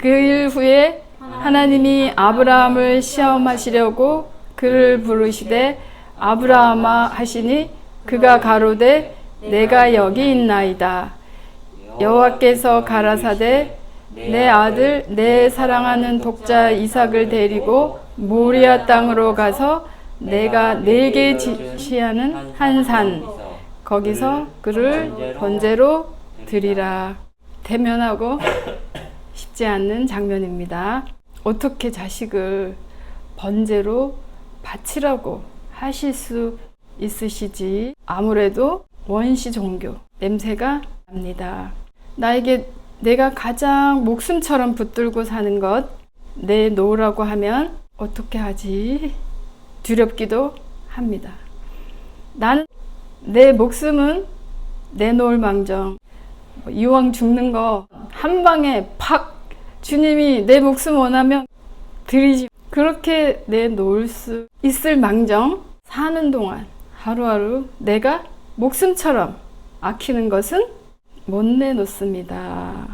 그 일 후에 하나님이 아브라함을 시험하시려고 그를 부르시되 아브라함아 하시니 그가 가로되 내가 여기 있나이다. 여호와께서 가라사대 내 아들 내 사랑하는 독자 이삭을 데리고 모리아 땅으로 가서 내가 네게 지시하는 한 산 거기서 그를 번제로 드리라. 대면하고 쉽지 않는 장면입니다. 어떻게 자식을 번제로 바치라고 하실 수 있으시지? 아무래도 원시 종교 냄새가 납니다. 나에게 내가 가장 목숨처럼 붙들고 사는 것 내놓으라고 하면 어떻게 하지? 두렵기도 합니다. 나는 내 목숨은 내놓을 망정 이왕 죽는 거 한 방에 팍 주님이 내 목숨 원하면 드리지 그렇게 내놓을 수 있을 망정 사는 동안 하루하루 내가 목숨처럼 아끼는 것은 못 내놓습니다.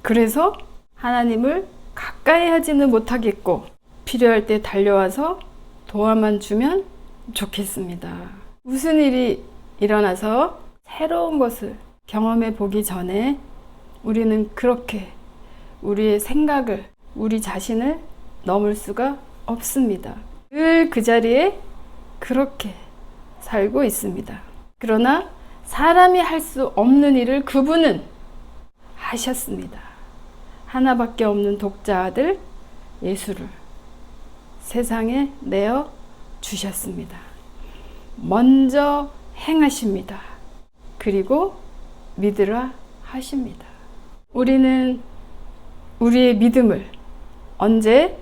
그래서 하나님을 가까이 하지는 못하겠고 필요할 때 달려와서 도와만 주면 좋겠습니다. 무슨 일이 일어나서 새로운 것을 경험해 보기 전에 우리는 그렇게 우리의 생각을, 우리 자신을 넘을 수가 없습니다. 늘 그 자리에 그렇게 살고 있습니다. 그러나 사람이 할 수 없는 일을 그분은 하셨습니다. 하나밖에 없는 독자 아들 예수를 세상에 내어 주셨습니다. 먼저 행하십니다. 그리고 믿으라 하십니다. 우리는 우리의 믿음을 언제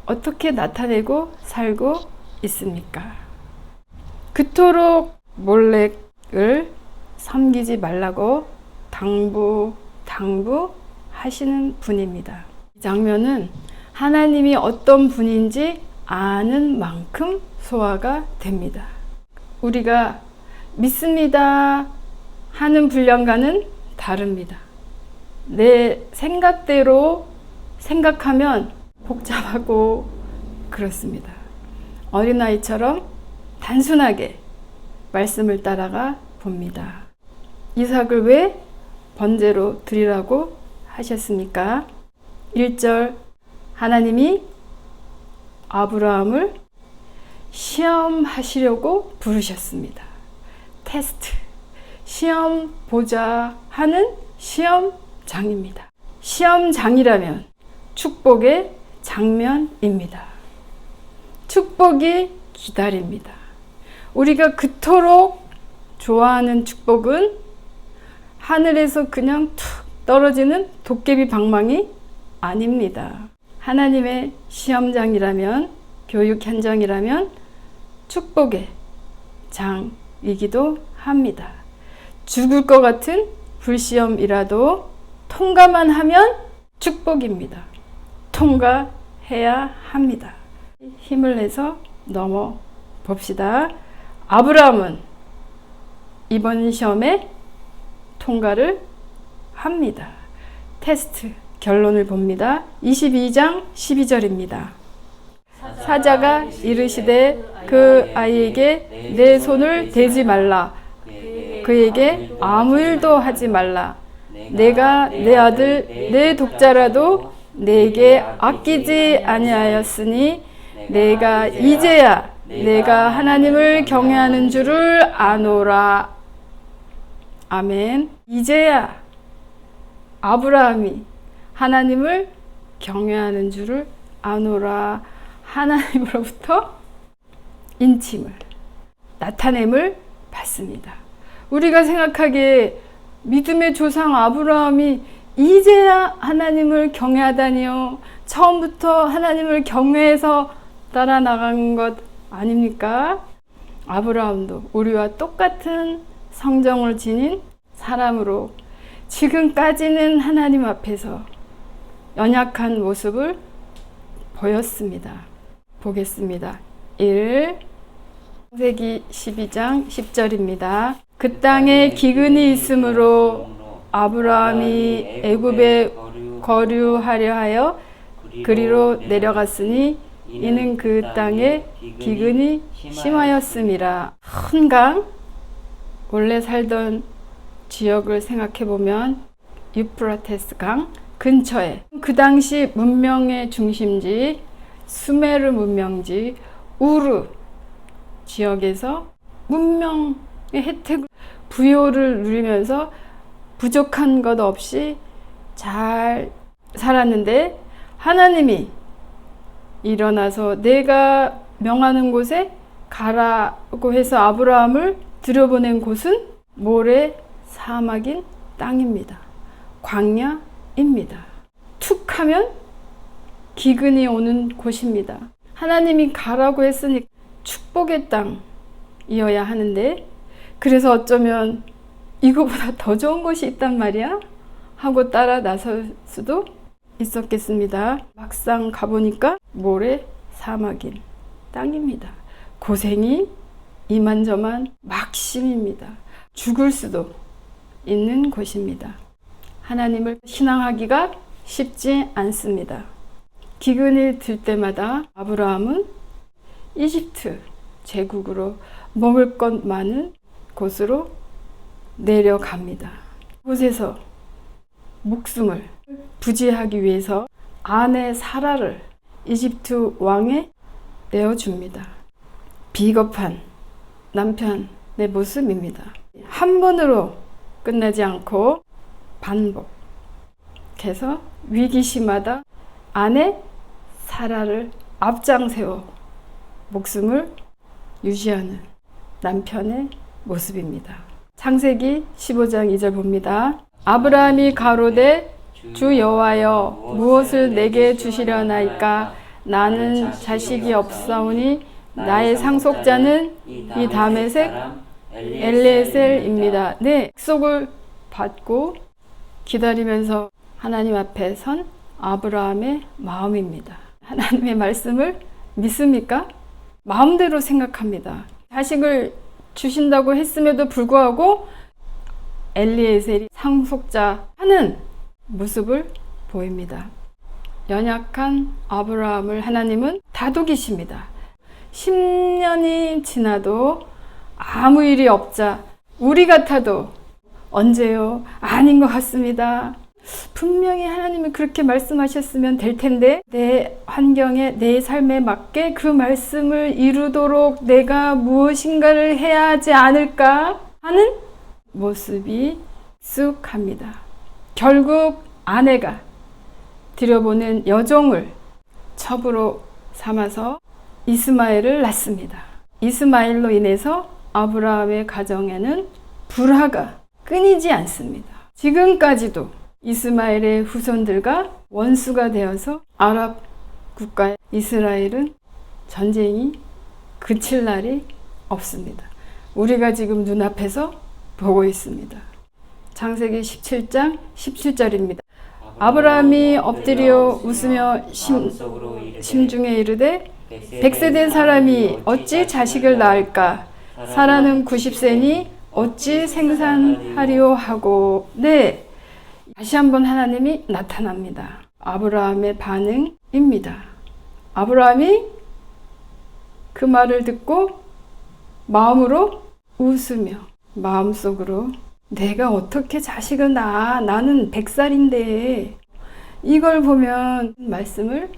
어떻게 나타내고 살고 있습니까? 그토록 몰렉을 섬기지 말라고 당부하시는 분입니다. 이 장면은 하나님이 어떤 분인지 아는 만큼 소화가 됩니다. 우리가 믿습니다 하는 분량과는 다릅니다. 내 생각대로 생각하면 복잡하고 그렇습니다. 어린아이처럼 단순하게 말씀을 따라가 봅니다. 이삭을 왜 번제로 드리라고 하셨습니까? 1절 하나님이 아브라함을 시험하시려고 부르셨습니다. 테스트, 시험 보자 하는 시험장입니다. 시험장이라면 축복의 장면입니다. 축복이 기다립니다. 우리가 그토록 좋아하는 축복은 하늘에서 그냥 툭 떨어지는 도깨비 방망이 아닙니다. 하나님의 시험장이라면, 교육 현장이라면 축복의 장이기도 합니다. 죽을 것 같은 불시험이라도 통과만 하면 축복입니다. 통과해야 합니다. 힘을 내서 넘어 봅시다. 아브라함은 이번 시험에 통과를 합니다. 테스트 결론을 봅니다. 22장 12절입니다. 사자가 이르시되 그 아이에게 내 손을 대지 말라. 그에게 아무 일도 하지 말라. 내가 내 아들 내 독자라도 내게 아끼지 아니하였으니 내가 이제야 내가 하나님을 경외하는 줄을 아노라. 아멘. 이제야 아브라함이 하나님을 경외하는 줄을 아노라. 하나님으로부터 인침을, 나타냄을 받습니다. 우리가 생각하기에 믿음의 조상 아브라함이 이제야 하나님을 경외하다니요. 처음부터 하나님을 경외해서 따라 나간 것 아닙니까? 아브라함도 우리와 똑같은 성정을 지닌 사람으로 지금까지는 하나님 앞에서 연약한 모습을 보였습니다. 보겠습니다. 1. 창세기 12장 10절입니다. 그 땅에 기근이 있으므로 아브라함이 애굽에 거류하려 하여 그리로 내려갔으니 이는 그 땅에 기근이 심하였음이라. 큰 강, 원래 살던 지역을 생각해 보면 유프라테스 강 근처에 그 당시 문명의 중심지 수메르 문명지 우르 지역에서 문명의 혜택을 부요를 누리면서 부족한 것 없이 잘 살았는데 하나님이 일어나서 내가 명하는 곳에 가라고 해서 아브라함을 들여보낸 곳은 모래 사막인 땅입니다. 광야입니다. 툭 하면 기근이 오는 곳입니다. 하나님이 가라고 했으니 축복의 땅이어야 하는데 그래서 어쩌면 이거보다 더 좋은 곳이 있단 말이야? 하고 따라 나설 수도 있었겠습니다. 막상 가보니까 모래 사막인 땅입니다. 고생이 이만저만 막심입니다. 죽을 수도 있는 곳입니다. 하나님을 신앙하기가 쉽지 않습니다. 기근이 들 때마다 아브라함은 이집트 제국으로 먹을 것 많은 곳으로 내려갑니다. 그곳에서 목숨을 부지하기 위해서 아내 사라를 이집트 왕에 내어줍니다. 비겁한 남편의 모습입니다. 한 번으로 끝나지 않고 반복해서 위기시마다 아내 사라를 앞장세워 목숨을 유지하는 남편의 모습입니다. 창세기 15장 2절 봅니다. 아브라함이 가로되 주 여호와여 무엇을 내게 주시려나이까 나는 자식이 없사오니 나의 상속자는 이 다메섹 엘리에셀입니다. 네, 약속을 받고 기다리면서 하나님 앞에 선 아브라함의 마음입니다. 하나님의 말씀을 믿습니까? 마음대로 생각합니다. 자식을 주신다고 했음에도 불구하고 엘리에셀이 상속자 하는 모습을 보입니다. 연약한 아브라함을 하나님은 다독이십니다. 10년이 지나도 아무 일이 없자 우리 같아도 언제요? 아닌 것 같습니다. 분명히 하나님이 그렇게 말씀하셨으면 될 텐데 내 환경에 내 삶에 맞게 그 말씀을 이루도록 내가 무엇인가를 해야 하지 않을까 하는 모습이 익숙합니다. 결국 아내가 들여보낸 여종을 첩으로 삼아서 이스마엘을 낳습니다. 이스마엘로 인해서 아브라함의 가정에는 불화가 끊이지 않습니다. 지금까지도 이스마엘의 후손들과 원수가 되어서 아랍 국가 이스라엘은 전쟁이 그칠 날이 없습니다. 우리가 지금 눈앞에서 보고 있습니다. 창세기 17장 17절입니다. 아브라함이 엎드려 웃으며 심중에 이르되 100세 된 사람이 어찌 자식을 낳을까? 사라는 90세니 어찌 생산하리오 하고. 네, 다시 한번 하나님이 나타납니다. 아브라함의 반응입니다. 아브라함이 그 말을 듣고 마음으로 웃으며 마음속으로 내가 어떻게 자식을 낳아? 나는 100살인데. 이걸 보면 말씀을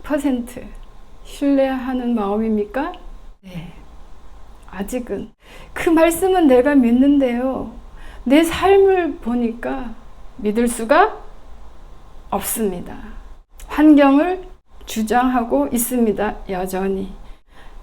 100% 신뢰하는 마음입니까? 네. 아직은 그 말씀은 내가 믿는데요. 내 삶을 보니까 믿을 수가 없습니다. 환경을 주장하고 있습니다. 여전히.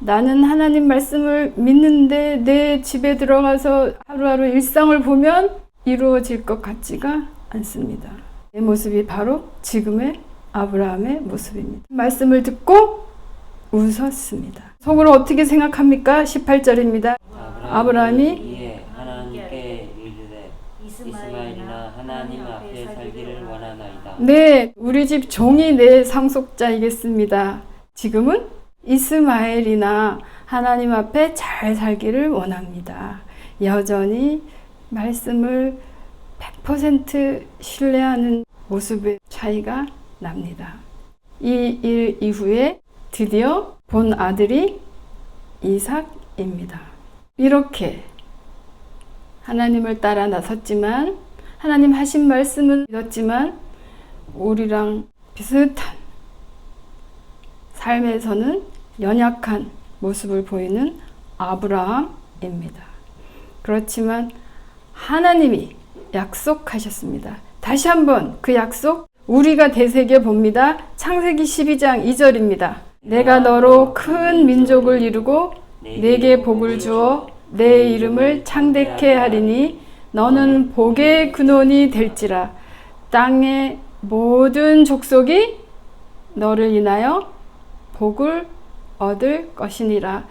나는 하나님 말씀을 믿는데 내 집에 들어가서 하루하루 일상을 보면 이루어질 것 같지가 않습니다. 내 모습이 바로 지금의 아브라함의 모습입니다. 말씀을 듣고 웃었습니다. 속으로 어떻게 생각합니까? 18절입니다. 아브라함이 하나님께 이르되 이스마엘이나 하나님 앞에 살기를 원하나이다. 네, 우리 집 종이 내 상속자이겠습니다. 지금은 이스마엘이나 하나님 앞에 잘 살기를 원합니다. 여전히 말씀을 100% 신뢰하는 모습의 차이가 납니다. 이 일 이후에 드디어 본 아들이 이삭입니다. 이렇게 하나님을 따라 나섰지만 하나님 하신 말씀은 믿었지만 우리랑 비슷한 삶에서는 연약한 모습을 보이는 아브라함입니다. 그렇지만 하나님이 약속하셨습니다. 다시 한번 그 약속 우리가 되새겨 봅니다. 창세기 12장 2절입니다. 내가 너로 큰 민족을 이루고 내게 복을 주어 내 이름을 창대케 하리니 너는 복의 근원이 될지라. 땅의 모든 족속이 너를 인하여 복을 얻을 것이니라.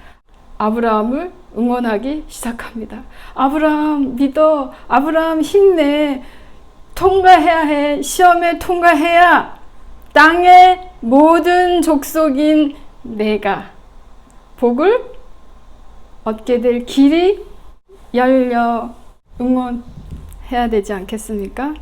아브라함을 응원하기 시작합니다. 아브라함 믿어. 아브라함 힘내. 통과해야 해. 시험에 통과해야 땅의 모든 족속인 내가 복을 얻게 될 길이 열려 응원해야 되지 않겠습니까?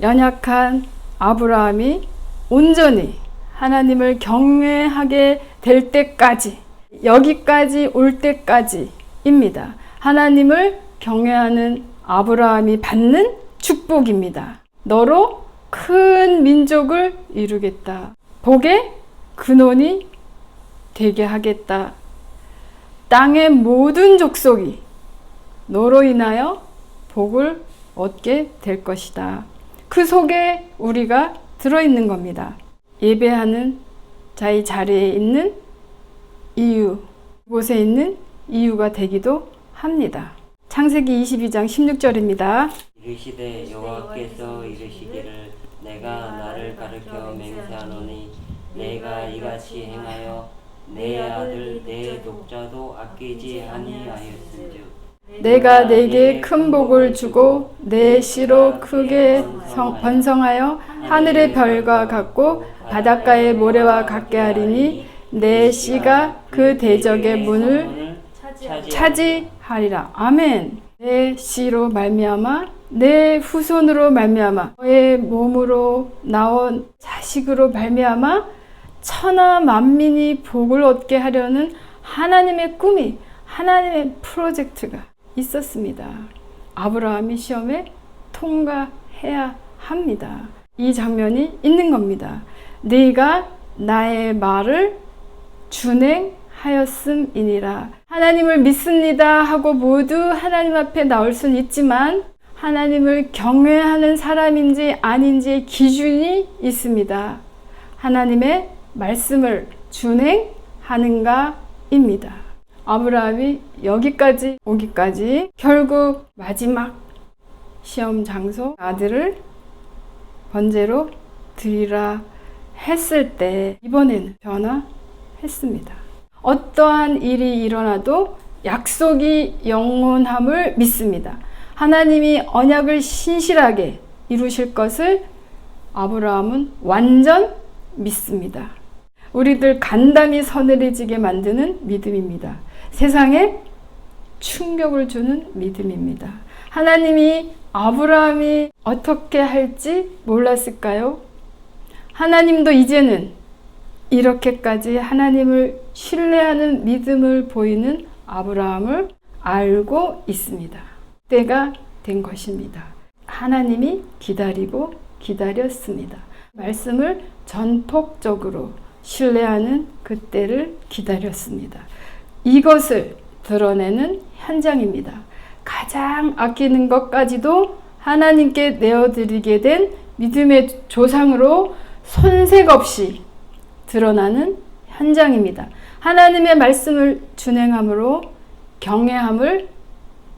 연약한 아브라함이 온전히 하나님을 경외하게 될 때까지, 여기까지 올 때까지입니다. 하나님을 경외하는 아브라함이 받는 축복입니다. 너로 큰 민족을 이루겠다. 복의 근원이 되게 하겠다. 땅의 모든 족속이 너로 인하여 복을 얻게 될 것이다. 그 속에 우리가 들어있는 겁니다. 예배하는 자의 자리에 있는 이유, 그곳에 있는 이유가 되기도 합니다. 창세기 22장 16절입니다. 이르시되 여호와께서 이르시기를 내가 나를 가르쳐 맹세하노니 내가 이같이 행하여 내 아들 내 독자도 아끼지 아니하였은즉 내가 내게 큰 복을 주고 내 씨로 크게 번성하여 하늘의 별과 같고 바닷가의 모래와 같게 하리니 내 씨가 그 대적의 문을 차지하리라. 아멘. 내 씨로 말미암아 내 후손으로 말미암아 너의 몸으로 나온 자식으로 말미암아 천하 만민이 복을 얻게 하려는 하나님의 꿈이, 하나님의 프로젝트가 있었습니다. 아브라함이 시험에 통과해야 합니다. 이 장면이 있는 겁니다. 네가 나의 말을 준행하였음이니라. 하나님을 믿습니다 하고 모두 하나님 앞에 나올 수는 있지만 하나님을 경외하는 사람인지 아닌지의 기준이 있습니다. 하나님의 말씀을 준행하는가입니다. 아브라함이 여기까지 오기까지 결국 마지막 시험 장소 아들을 번제로 드리라 했을 때 이번에는 변화했습니다. 어떠한 일이 일어나도 약속이 영원함을 믿습니다. 하나님이 언약을 신실하게 이루실 것을 아브라함은 완전 믿습니다. 우리들 간담이 서늘해지게 만드는 믿음입니다. 세상에 충격을 주는 믿음입니다. 하나님이 아브라함이 어떻게 할지 몰랐을까요? 하나님도 이제는 이렇게까지 하나님을 신뢰하는 믿음을 보이는 아브라함을 알고 있습니다. 때가 된 것입니다. 하나님이 기다리고 기다렸습니다. 말씀을 전폭적으로 신뢰하는 그때를 기다렸습니다. 이것을 드러내는 현장입니다. 가장 아끼는 것까지도 하나님께 내어드리게 된 믿음의 조상으로 손색 없이 드러나는 현장입니다. 하나님의 말씀을 준행함으로 경외함을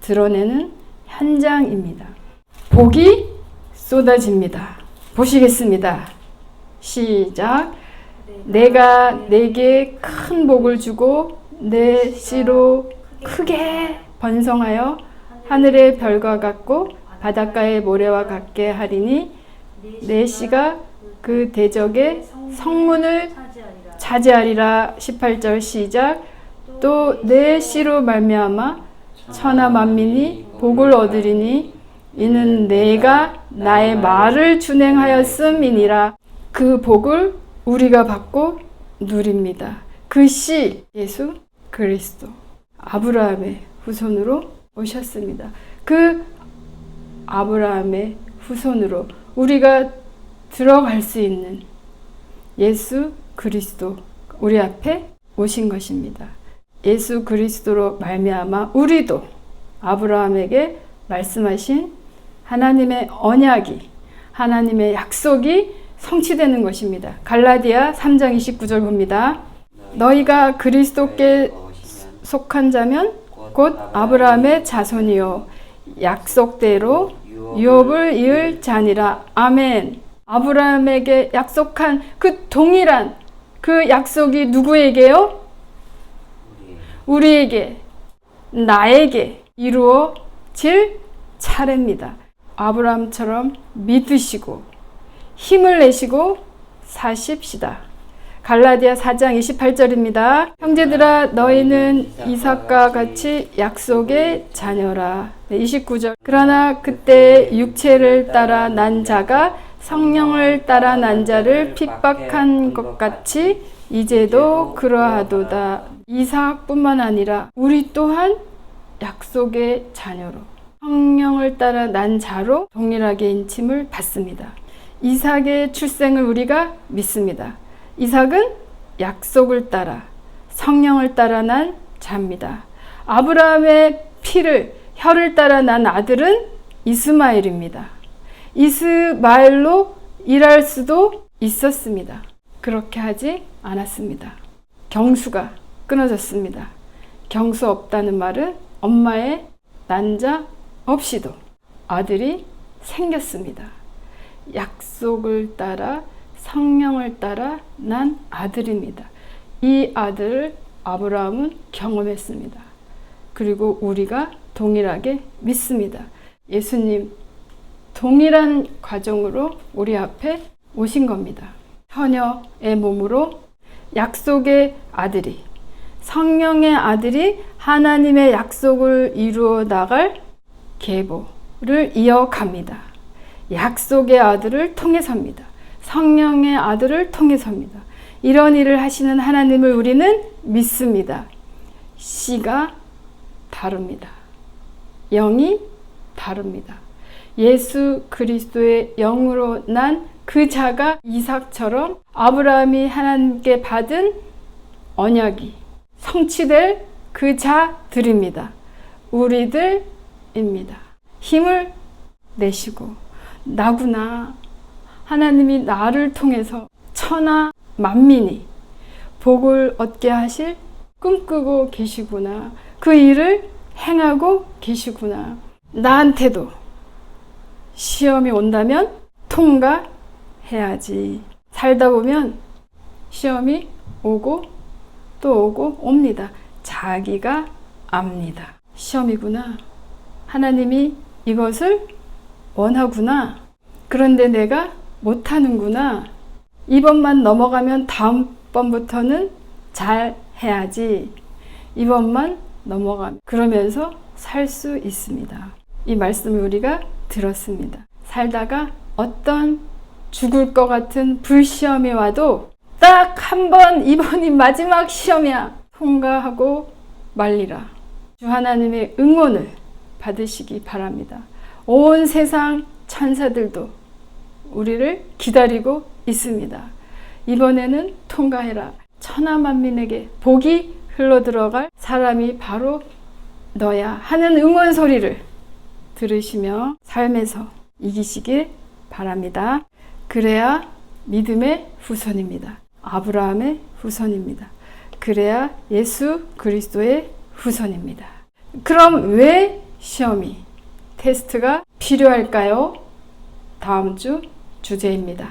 드러내는 현장입니다. 복이 쏟아집니다. 보시겠습니다. 시작. 내가 내게 큰 복을 주고 내 씨로 크게 번성하여 하늘의 별과 같고 바닷가의 모래와 같게 하리니 내 씨가 그 대적의 성문을 차지하리라. 18절 시작. 또 내 씨로 말미암아 천하 만민이 복을 얻으리니 이는 내가 나의 말을 준행하였음이니라. 그 복을 우리가 받고 누립니다. 그 씨 예수 그리스도 아브라함의 후손으로 오셨습니다. 그 아브라함의 후손으로 우리가 들어갈 수 있는 예수 그리스도 우리 앞에 오신 것입니다. 예수 그리스도로 말미암아 우리도 아브라함에게 말씀하신 하나님의 언약이, 하나님의 약속이 성취되는 것입니다. 갈라디아 3장 29절 봅니다. 너희가 그리스도께 속한 자면 곧 아브라함의 자손이요 약속대로 유업을 이을 자니라. 아멘. 아브라함에게 약속한 그 동일한 그 약속이 누구에게요? 우리에게, 나에게 이루어질 차례입니다. 아브라함처럼 믿으시고 힘을 내시고 사십시다. 갈라디아 4장 28절입니다. 형제들아 너희는 이삭과 같이 약속의 자녀라. 29절. 그러나 그때 육체를 따라 난 자가 성령을 따라 난 자를 핍박한 것 같이 이제도 그러하도다. 이삭뿐만 아니라 우리 또한 약속의 자녀로 성령을 따라 난 자로 동일하게 인침을 받습니다. 이삭의 출생을 우리가 믿습니다. 이삭은 약속을 따라 성령을 따라 난 자입니다. 아브라함의 피를 혀를 따라 난 아들은 이스마엘입니다. 이스마엘로 일할 수도 있었습니다. 그렇게 하지 않았습니다. 경수가 끊어졌습니다. 경수 없다는 말은 엄마의 난자 없이도 아들이 생겼습니다. 약속을 따라 성령을 따라 난 아들입니다. 이 아들을 아브라함은 경험했습니다. 그리고 우리가 동일하게 믿습니다. 예수님 동일한 과정으로 우리 앞에 오신 겁니다. 처녀의 몸으로 약속의 아들이, 성령의 아들이 하나님의 약속을 이루어 나갈 계보를 이어갑니다. 약속의 아들을 통해서입니다. 성령의 아들을 통해서입니다. 이런 일을 하시는 하나님을 우리는 믿습니다. 씨가 다릅니다. 영이 다릅니다. 예수 그리스도의 영으로 난 그 자가 이삭처럼 아브라함이 하나님께 받은 언약이 성취될 그 자들입니다. 우리들입니다. 힘을 내시고 나구나. 하나님이 나를 통해서 천하 만민이 복을 얻게 하실 꿈꾸고 계시구나. 그 일을 행하고 계시구나. 나한테도 시험이 온다면 통과해야지. 살다 보면 시험이 오고 또 오고 옵니다. 자기가 압니다. 시험이구나. 하나님이 이것을 원하구나. 그런데 내가 못하는구나. 이번만 넘어가면 다음번부터는 잘 해야지. 이번만 넘어가면 그러면서 살 수 있습니다. 이 말씀을 우리가 들었습니다. 살다가 어떤 죽을 것 같은 불시험이 와도 딱 한 번, 이번이 마지막 시험이야. 통과하고 말리라. 주 하나님의 응원을 받으시기 바랍니다. 온 세상 천사들도 우리를 기다리고 있습니다. 이번에는 통과해라. 천하만민에게 복이 흘러들어갈 사람이 바로 너야 하는 응원 소리를 들으시며 삶에서 이기시길 바랍니다. 그래야 믿음의 후손입니다. 아브라함의 후손입니다. 그래야 예수 그리스도의 후손입니다. 그럼 왜 시험이, 테스트가 필요할까요? 다음 주 주제입니다.